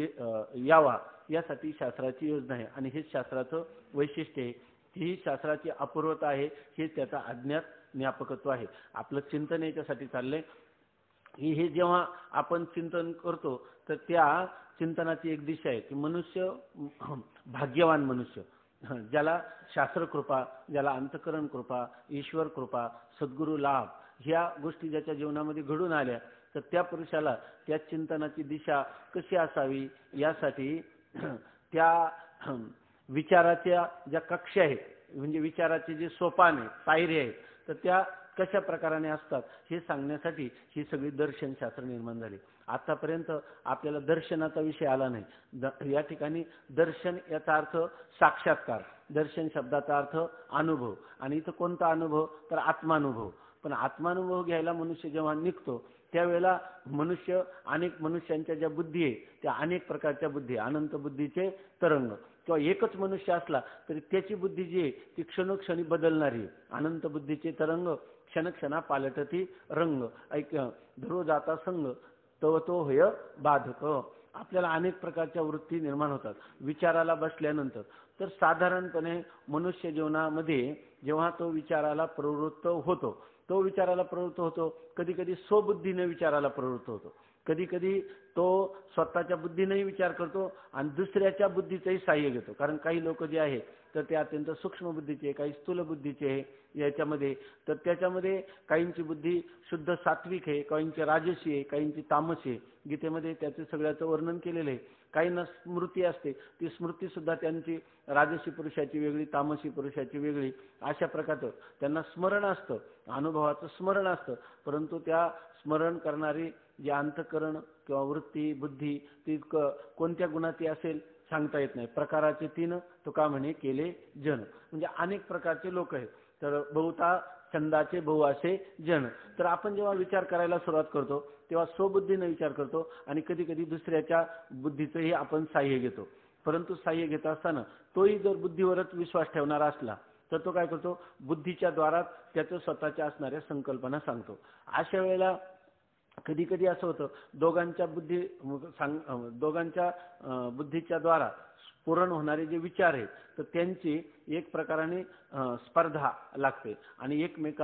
यावा यासाठी शास्त्राची योजना आहे आणि हेच शास्त्राचं वैशिष्ट्य आहे. ही शास्त्राची अपूर्वता आहे, हे त्याचा अज्ञात ज्ञापकत्व आहे. आपलं चिंतन याच्यासाठी चाललंय की हे जेव्हा आपण चिंतन करतो तर त्या चिंतनाची एक दिशा आहे की मनुष्य भाग्यवान मनुष्य ज्याला शास्त्रकृपा, ज्याला अंतकरण कृपा, ईश्वर कृपा, सद्गुरू लाभ ह्या गोष्टी ज्याच्या जीवनामध्ये घडून आल्या तर त्या पुरुषाला त्या चिंतनाची दिशा कशी असावी यासाठी त्या विचाराच्या ज्या कक्षा आहेत म्हणजे विचाराचे जे सोपान आहे, पायरी आहेत, तर त्या कशा प्रकाराने असतात हे सांगण्यासाठी ही सगळी दर्शनशास्त्र निर्माण झाली. आतापर्यंत आपल्याला दर्शनाचा विषय आला नाही. या ठिकाणी दर्शन याचा अर्थ साक्षात्कार, दर्शन शब्दाचा अर्थ अनुभव, आणि इथं कोणता अनुभव तर आत्मानुभव. पण आत्मानुभव घ्यायला मनुष्य जेव्हा निघतो त्यावेळेला मनुष्य अनेक मनुष्यांच्या ज्या बुद्धी आहे त्या अनेक प्रकारच्या बुद्धी, अनंत बुद्धीचे तरंग, किंवा एकच मनुष्य असला तरी त्याची बुद्धी जी आहे ती क्षणोक्षणी बदलणारी आहे. अनंत बुद्धीचे तरंग क्षणक्षणा पालटती रंग, ऐक धरो जाता संग तव तो होय बाधक. आपल्याला अनेक प्रकारच्या वृत्ती निर्माण होतात विचाराला बसल्यानंतर. तर साधारणपणे मनुष्य जीवनामध्ये जेव्हा तो विचाराला प्रवृत्त होतो, तो विचाराला प्रवृत्त होतो, कधी कधी स्वबुद्धीने विचाराला प्रवृत्त होतो, कधी कधी तो स्वतःच्या बुद्धीनेही विचार करतो आणि दुसऱ्याच्या बुद्धीचंही सहाय्य घेतो. कारण काही लोक जे आहे तर ते अत्यंत सूक्ष्म बुद्धीचे, काही स्थूल बुद्धीचे आहे याच्यामध्ये. तर त्याच्यामध्ये काहींची बुद्धी शुद्ध सात्विक आहे, काहींची राजसी आहे, काहींची तामसी आहे. गीतेमध्ये त्याचे सगळ्याचं वर्णन केलेलं आहे. काहींना स्मृती असते, ती स्मृती सुद्धा त्यांची राजसी पुरुषाची वेगळी, तामसी पुरुषाची वेगळी. अशा प्रकारचं त्यांना स्मरण असतं, अनुभवाचं स्मरण असतं, परंतु त्या स्मरण करणारी जे अंतःकरण किंवा वृत्ती बुद्धी ती कोणत्या गुणाची असेल सांगता येत नाही. प्रकाराचे 3 तुका म्हणे केले जन, म्हणजे अनेक प्रकारचे लोक आहेत. तर बहुता छंदाचे बहु असे जन. तर आपण जेव्हा विचार करायला सुरुवात करतो तेव्हा स्वबुद्धीने विचार करतो आणि कधी कधी दुसऱ्याच्या बुद्धीचंही आपण सहाय्य घेतो. परंतु सहाय्य घेत असताना तोही जर बुद्धीवरच विश्वास ठेवणारा असला तर तो काय करतो, बुद्धीच्या द्वारात त्याचं स्वतःच्या असणाऱ्या संकल्पना सांगतो. अशा वेळेला कधी कधी असं होतं दोघांच्या बुद्धीच्या द्वारा पूर्ण होणारे जे विचार आहेत तर त्यांची एक प्रकाराने स्पर्धा लागते आणि एकमेक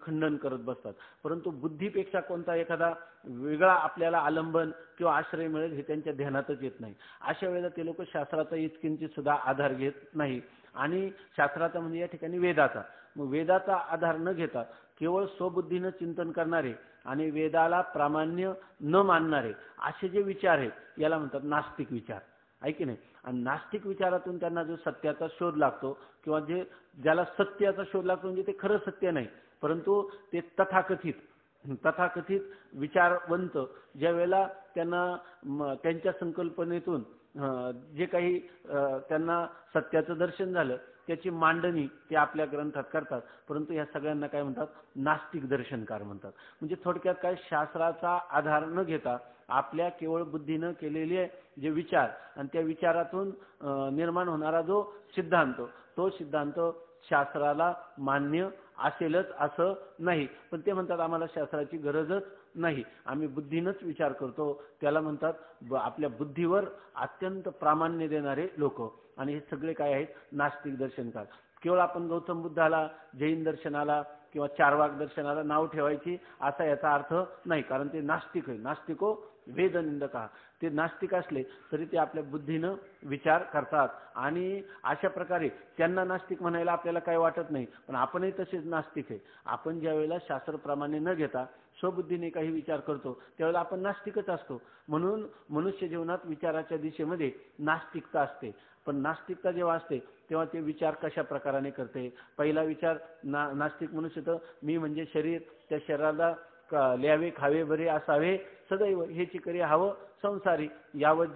खंडन करत बसतात. परंतु बुद्धीपेक्षा कोणता एखादा वेगळा आपल्याला आलंबन किंवा आश्रय मिळेल हे त्यांच्या ध्यानातच येत नाही. अशा वेळेला ते लोक शास्त्राचा इतकिंचित सुद्धा आधार घेत नाही. आणि शास्त्राचा म्हणजे या ठिकाणी वेदाचा, मग वेदाचा आधार न घेता केवळ स्वबुद्धीनं चिंतन करणारे आणि वेदाला प्रामाण्य न मानणारे असे जे विचार आहेत याला म्हणतात नास्तिक विचार, आहे की नाही. आणि नास्तिक विचारातून त्यांना जो सत्याचा शोध लागतो किंवा ज्याला सत्याचा शोध लागतो म्हणजे ते खरं सत्य नाही, परंतु ते तथाकथित विचारवंत ज्या वेळेला त्यांना त्यांच्या संकल्पनेतून जे काही त्यांना सत्याचं दर्शन झालं त्याची मांडणी ते आपल्या ग्रंथात करतात. परंतु या सगळ्यांना काय म्हणतात, नास्तिक दर्शनकार म्हणतात. म्हणजे थोडक्यात काय, शास्त्राचा आधार न घेता आपल्या केवळ बुद्धीनं केलेले जे विचार आणि त्या विचारातून निर्माण होणारा जो सिद्धांत, तो सिद्धांत शास्त्राला मान्य असेलच असं नाही. पण ते म्हणतात आम्हाला शास्त्राची गरजच नाही, आम्ही बुद्धीनंच विचार करतो. त्याला म्हणतात आपल्या बुद्धीवर अत्यंत प्रामाण्य देणारे लोक. आणि हे सगळे काय आहेत, नास्तिक दर्शनकार. केवळ आपण गौतम बुद्धाला, जैन दर्शनाला किंवा चारवाक दर्शनाला नाव ठेवायची असा याचा अर्थ नाही, कारण ते नास्तिक आहे. नास्तिको वेदनिंदका, ते नास्तिक असले तरी ते आपल्या बुद्धीनं विचार करतात. आणि अशा प्रकारे त्यांना नास्तिक म्हणायला आपल्याला काही वाटत नाही, पण आपणही तसेच नास्तिक आहे. आपण ज्या वेळेला शास्त्रप्रमाणे न घेता स्वबुद्धीने काही विचार करतो त्यावेळेला आपण नास्तिकच असतो. म्हणून मनुष्य जीवनात विचाराच्या दिशेमध्ये नास्तिकता असते. पण नास्तिकता जेव्हा असते तेव्हा ते विचार कशा प्रकाराने करते. पहिला विचार नास्तिक मनुष्य तर मी म्हणजे शरीर, त्या शरीराला ल्यावे खावे बरे असावे सदैव, हेची करी हवं संसारी, यावत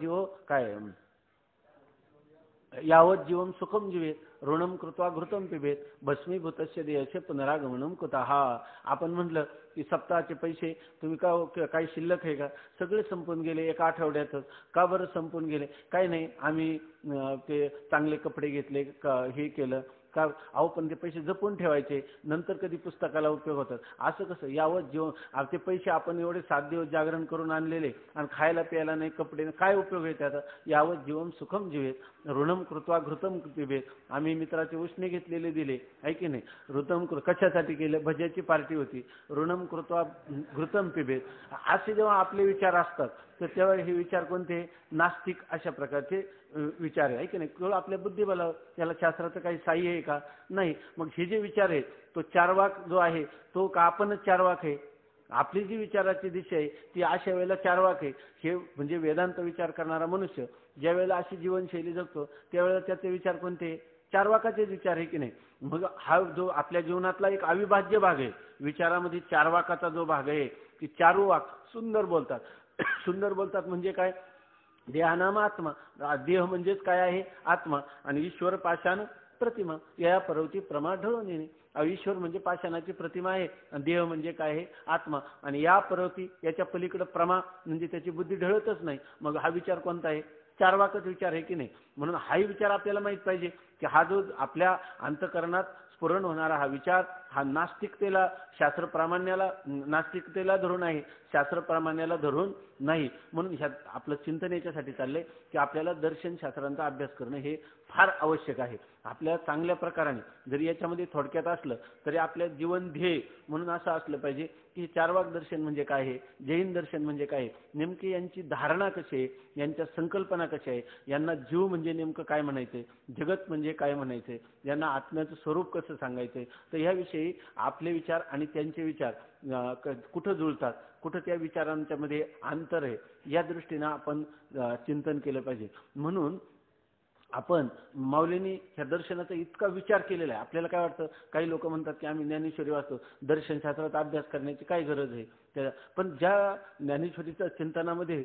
जीवम सुखम जीवेत, ऋणम कृत्वा घृतम पिबेत, भस्मीभूतस्य देहस्य पुनरागमनम कुतः. आपण म्हटलं की सप्ताहाचे पैसे तुम्ही काही शिल्लक आहे का, सगळे संपून गेले एका आठवड्यातच. का बरं संपून गेले, काही नाही आम्ही ते चांगले कपडे घेतले, हे केलं का, अहो पण ते पैसे जपून ठेवायचे, नंतर कधी पुस्तकाला उपयोग होतात. असं कसं, यावत जीवन, ते पैसे आपण एवढे 7 दिवस जागरण करून आणलेले आणि खायला प्यायला नाही, कपडे नाही, काय उपयोग आहे त्याचा. यावत जीवन सुखम जीवेत, ऋणम कृत्वा घृतम पिबेत, आम्ही मित्राचे उष्णे घेतलेले दिले, आहे की नाही. ऋतम कशासाठी केलं, भज्याची पार्टी होती, ऋणम कृत्वा घृतम पिबेत. असे जेव्हा आपले विचार असतात तर तेव्हा हे विचार कोणते, नास्तिक अशा प्रकारचे विचार आहे की नाही. केवळ आपल्या बुद्धिबळावर, त्याला शास्त्राचं काही साह्य आहे का, नाही. मग हे जे विचार आहेत तो चारवाक जो आहे तो का आपणच चारवाक आहे. आपली जी विचाराची दिशा आहे ती अशा वेळेला चारवाक आहे. हे म्हणजे वेदांत विचार करणारा मनुष्य ज्या वेळेला अशी जीवनशैली जगतो त्यावेळेला त्याचे विचार कोणते, चारवाकाचेच विचार आहे की नाही. मग हा जो आपल्या जीवनातला एक अविभाज्य भाग आहे विचारामध्ये, चारवाकाचा जो भाग आहे की चारू वाक सुंदर बोलतात. सुंदर बोलतात म्हणजे काय? देहानाम आत्मा, देह म्हणजेच काय आहे? आत्मा. आणि ईश्वर पाषाण प्रतिमा, या पर्वती प्रमा ढळून येणे. ईश्वर म्हणजे पाषाणाची प्रतिमा आहे, देह म्हणजे काय आहे? आत्मा. आणि या पर्वती, याच्या पलीकडे प्रमा म्हणजे त्याची बुद्धी ढळतच नाही. मग हा विचार कोणता आहे? चार्वाकच विचार आहे की नाही? म्हणून हाही विचार आपल्याला माहित पाहिजे की हा जो आपल्या अंतःकरणात स्फुरण होणारा हा विचार, हा नास्तिकतेला, शास्त्र प्रामाण्याला, नास्तिकतेला धरून आहे, शास्त्र प्रामाण्याला धरून नाही. म्हणून ह्यात आपलं चिंतन याच्यासाठी चाललंय की आपल्याला दर्शनशास्त्रांचा अभ्यास करणं हे फार आवश्यक आहे. आपल्या चांगल्या प्रकाराने जरी याच्यामध्ये थोडक्यात असलं तरी आपल्या जीवन ध्येय म्हणून असं असलं पाहिजे की चार्वाक दर्शन म्हणजे काय आहे, जैन दर्शन म्हणजे काय आहे, नेमकी यांची धारणा कशी आहे, यांच्या संकल्पना कशा आहे, यांना जीव म्हणजे नेमकं काय म्हणायचंय, जगत म्हणजे काय म्हणायचंय, यांना आत्म्याचं स्वरूप कसं सांगायचंय. तर ह्याविषयी आपले विचार आणि त्यांचे विचार कुठं जुळतात, कुठं त्या विचारांच्या मध्ये अंतर आहे, या दृष्टीनं आपण चिंतन केलं पाहिजे. म्हणून आपण माऊलींनी ह्या दर्शनाचा इतका विचार केलेला आहे. आपल्याला काय वाटतं, काही लोक म्हणतात की आम्ही ज्ञानेश्वरी वाचतो, दर्शनशास्त्रात अभ्यास करण्याची काय गरज आहे? पण ज्या ज्ञानेश्वरीच्या चिंतनामध्ये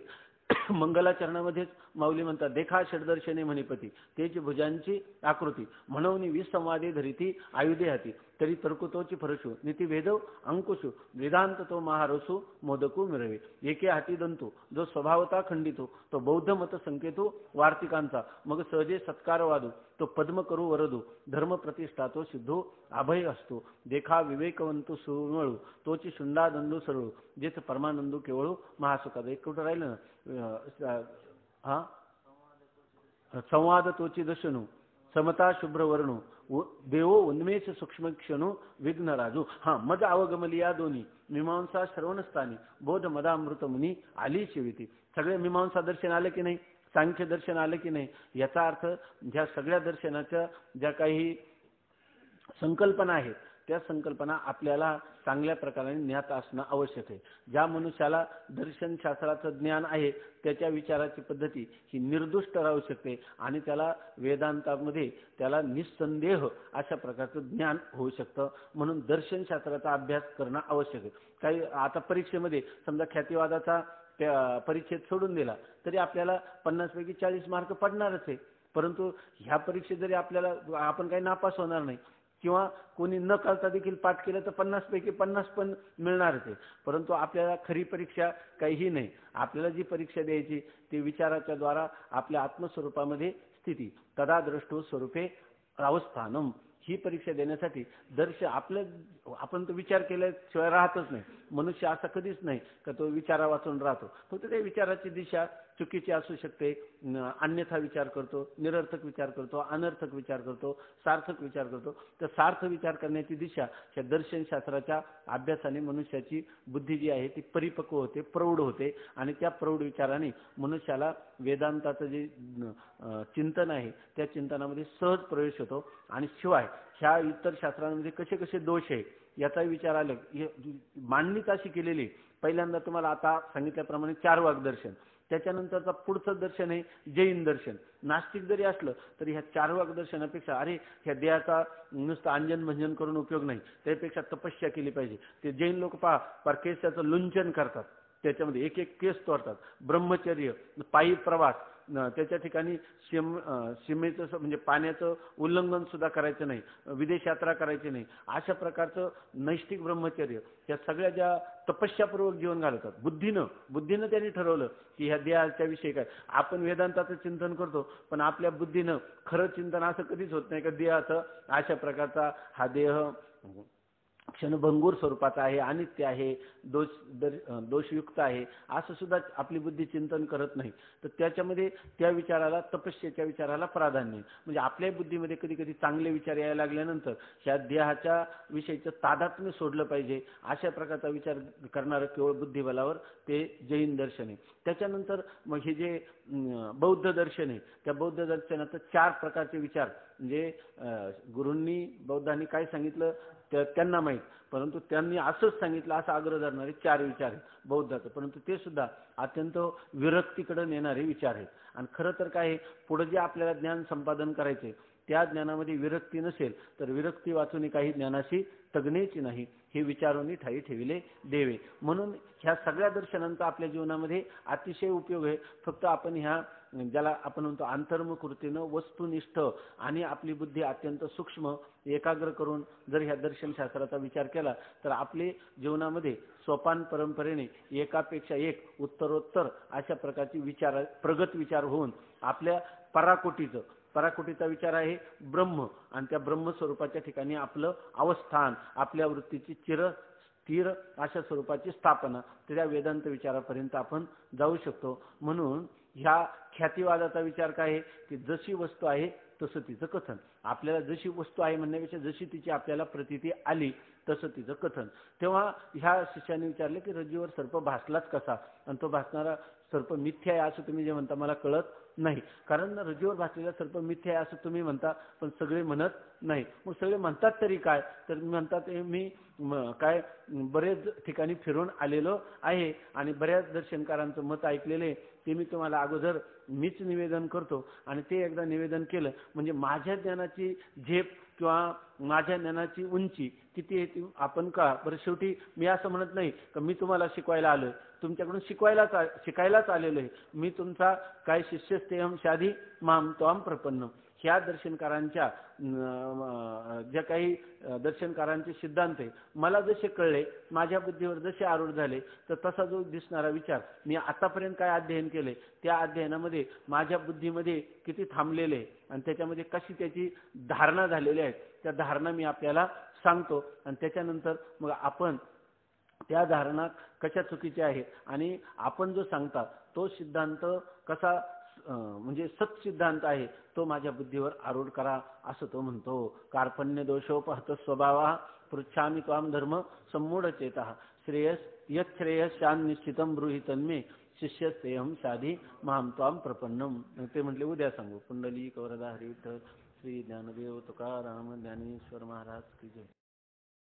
मंगलाचरणामध्येच माऊली म्हणतात, देखा षडदर्शने मणिपती, तेची भुजांची आकृती, म्हणून विसंवादे धरिती आयुधे हाती, तरी तर्कुतोची फरशू नीती भेदव अंकुशू, वेदांत तो महारसू मोदकू मिळवे, एके हाती दंतू, जो स्वभावता खंडितो, तो बौद्ध मत संकेतो वार्तिकांचा, मग सहजे सत्कार वादू, तो पद्म करू वरदू, धर्म प्रतिष्ठा तो सिद्धो अभय असतो, देखा विवेकवंतू सुमळू, तोची शुंडा दंडू सरळू, जेथ परमानंदू केवळू महासुखाद. एक कुठं राहिलं ना, हा, संवाद तोची दशनू, समता शुभ्र वर्णू, देवो उन्मेष सूक्ष्म क्षणू विघ्न राजू. हा, मद अवगमलिया दोन्ही, मीमांसा श्रवणस्थानी, बोध मदामृत मुनी आली शिविती. सगळे मीमांसा दर्शन आले की नाही, सांख्य दर्शन आले की नाही, याचा अर्थ ज्या सगळ्या दर्शनाच्या ज्या काही संकल्पना आहेत त्या संकल्पना आपल्याला चांगल्या प्रकारे ज्ञात असणं आवश्यक आहे. ज्या मनुष्याला दर्शनशास्त्राचं ज्ञान आहे त्याच्या विचाराची पद्धती ही निर्दुष्ट राहू शकते आणि त्याला वेदांतामध्ये त्याला निस्संदेह अशा प्रकारचं ज्ञान होऊ शकतं. म्हणून दर्शनशास्त्राचा अभ्यास करणं आवश्यक आहे. काही आता परीक्षेमध्ये समजा ख्यातिवादाचा परिच्छेद सोडून दिला तरी आपल्याला 50 पैकी 40 मार्क पडणारच आहे. परंतु ह्या परीक्षेत जरी आपल्याला आपण काही नापास होणार नाही किंवा कोणी न करता देखील पाठ केलं तर 50 पैकी 50 पण मिळणारच आहे. परंतु आपल्याला खरी परीक्षा काहीही नाही. आपल्याला जी परीक्षा द्यायची ती विचाराच्या द्वारा आपल्या आत्मस्वरूपामध्ये स्थिती, तदा द्रष्टो स्वरूपे अवस्थानम, ही परीक्षा देण्यासाठी आपण तो विचार केल्याशिवाय राहतच नाही. मनुष्य असा कधीच नाही का तो विचारा वाचून राहतो. फक्त त्या विचाराची दिशा चुकीची असू शकते, अन्यथा विचार करतो, निरर्थक विचार करतो, अनर्थक विचार करतो, सार्थक विचार करतो. तर सार्थ विचार करण्याची दिशा या दर्शनशास्त्राच्या अभ्यासाने मनुष्याची बुद्धी जी आहे ती परिपक्व होते, प्रौढ होते आणि त्या प्रौढ विचाराने मनुष्याला वेदांताचं जे चिंतन आहे त्या चिंतनामध्ये सहज प्रवेश होतो. आणि शिवाय ह्या इतर शास्त्रांमध्ये कसे कसे दोष आहे याचा विचार आला, मांडणीच अशी केलेली. पहिल्यांदा तुम्हाला आता सांगितल्याप्रमाणे चार्वाक दर्शन, त्याच्यानंतरचा पुढचं दर्शन आहे जैन दर्शन. नास्तिक जरी असलं तरी ह्या चार्वाक दर्शनापेक्षा अरे ह्या देहाचा नुसतं अंजन भंजन करून उपयोग नाही, त्यापेक्षा तपस्या केली पाहिजे. ते जैन लोक पार केसाचं लुंचन करतात, त्याच्यामध्ये एक एक केस तोडतात, ब्रह्मचर्य, पायी प्रवास, त्याच्या ठिकाणी सीमेचं म्हणजे पाण्याचं उल्लंघन सुद्धा करायचं नाही, विदेश यात्रा करायची नाही, अशा प्रकारचं नैष्टिक ब्रह्मचर्य, त्या सगळ्या ज्या तपस्यापूर्वक जीवन घालतात. बुद्धीनं त्यांनी ठरवलं की ह्या देहाच्या विषयी काय. आपण वेदांताचं चिंतन करतो पण आपल्या बुद्धीनं खरं चिंतन असं कधीच होत नाही का देहाचं अशा प्रकारचा हा देह क्षणभंगूर स्वरूपाचा आहे, अनित्य आहे, दोषयुक्त आहे, असं सुद्धा आपली बुद्धी चिंतन करत नाही. तर त्याच्यामध्ये त्या विचाराला, तपस्येच्या विचाराला प्राधान्य. म्हणजे आपल्या बुद्धीमध्ये कधी कधी चांगले विचार यायला लागल्यानंतर ह्या देहाच्या विषयीचं तादात्म्य सोडलं पाहिजे, अशा प्रकारचा विचार करणारं केवळ बुद्धिबलावर ते जैन दर्शन आहे. त्याच्यानंतर मग हे जे बौद्ध दर्शन आहे त्या बौद्ध दर्शनात 4 प्रकारचे विचार, म्हणजे गुरूंनी बौद्धांनी काय सांगितलं त्यांना माहीत, परंतु त्यांनी असंच सांगितलं असं आग्रह धरणारे 4 विचार आहेत बौद्धाचे. परंतु ते सुद्धा अत्यंत विरक्तीकडे नेणारे विचार आहेत. आणि खरं तर काय, पुढे जे आपल्याला ज्ञान संपादन करायचे त्या ज्ञानामध्ये विरक्ती नसेल तर विरक्ती वाचून काही ज्ञानाशी तगणेची नाही, हे विचारून ठाई ठेविले देवे. म्हणून ह्या सगळ्या दर्शनांचा आपल्या जीवनामध्ये अतिशय उपयोग आहे. फक्त आपण ह्या ज्याला आपण म्हणतो अंतर्मुख वृत्तीनं वस्तुनिष्ठ आणि आपली बुद्धी अत्यंत सूक्ष्म एकाग्र करून जर ह्या दर्शनशास्त्राचा विचार केला तर आपले जीवनामध्ये सोपान परंपरेने एकापेक्षा एक उत्तरोत्तर अशा प्रकारची प्रगत विचार होऊन आपल्या पराकोटीचा विचार आहे ब्रह्म, आणि त्या ब्रह्मस्वरूपाच्या ठिकाणी आपलं अवस्थान, आपल्या वृत्तीची स्थिर अशा स्वरूपाची स्थापना, त्या वेदांत विचारापर्यंत आपण जाऊ शकतो. म्हणून ह्या ख्यातिवादाचा विचार काय आहे की जशी वस्तू आहे तसं तिचं कथन. आपल्याला जशी वस्तू आहे म्हणण्यापेक्षा जशी तिची आपल्याला प्रतीती आली तसं तिचं कथन. तेव्हा ह्या शिष्याने विचारले की रज्जूवर सर्प भासलाच कसा, आणि तो भासणारा सर्प मिथ्या आहे असं तुम्ही जे म्हणता मला कळत नाही. कारण रज्जूवर भासलेला सर्प मिथ्या आहे असं तुम्ही म्हणता, पण सगळे म्हणत नाही. मग सगळे म्हणतात तरी काय, तर म्हणतात मी काय बरेच ठिकाणी फिरून आलेलो आहे आणि बऱ्याच दर्शनकारांचं मत ऐकलेले, ते मी तुम्हाला अगोदर मीच निवेदन करतो. आणि ते एकदा निवेदन केलं म्हणजे माझ्या ज्ञानाची झेप किंवा माझ्या ज्ञानाची उंची किती आहे ती आपण का बरं. शेवटी मी असं म्हणत नाही की मी तुम्हाला शिकवायला आलोय, तुमच्याकडून शिकायलाच आलेलो आहे. मी तुमचा काय शिष्यस्तेहम शाधी माम त्वाम प्रपन्न. ह्या दर्शनकारांच्या ज्या काही दर्शनकारांचे सिद्धांत आहे मला जसे कळले, माझ्या बुद्धीवर जसे आरूढ झाले, तर तसा जो दिसणारा विचार मी आतापर्यंत काय अध्ययन केले त्या अध्ययनामध्ये माझ्या बुद्धीमध्ये किती थांबलेले आहे आणि त्याच्यामध्ये कशी त्याची धारणा झालेली आहे, त्या धारणा मी आपल्याला सांगतो. आणि त्याच्यानंतर मग आपण त्या धारणा कशा चुकीच्या आहेत आणि आपण जो सांगता तो सिद्धांत कसा म्हणजे सत्सिद्धांत आहे तो माझ्या बुद्धीवर आरूढ करा असं तो म्हणतो. कार्पण्य दोषोपहत स्वभावा पृच्छामि त्वाम धर्म सम्मूढ चेतः यत् श्रेयस्यान् निश्चितं ब्रूहि तन्मे शिष्यस्तेहम शाधी माम त्वाम प्रपन्नम. ते म्हटले उद्या सांगू. पुंडलिक वरदा हरी विठ्ठल श्री ज्ञानदेव तुकाराम ज्ञानेश्वर महाराज की जय.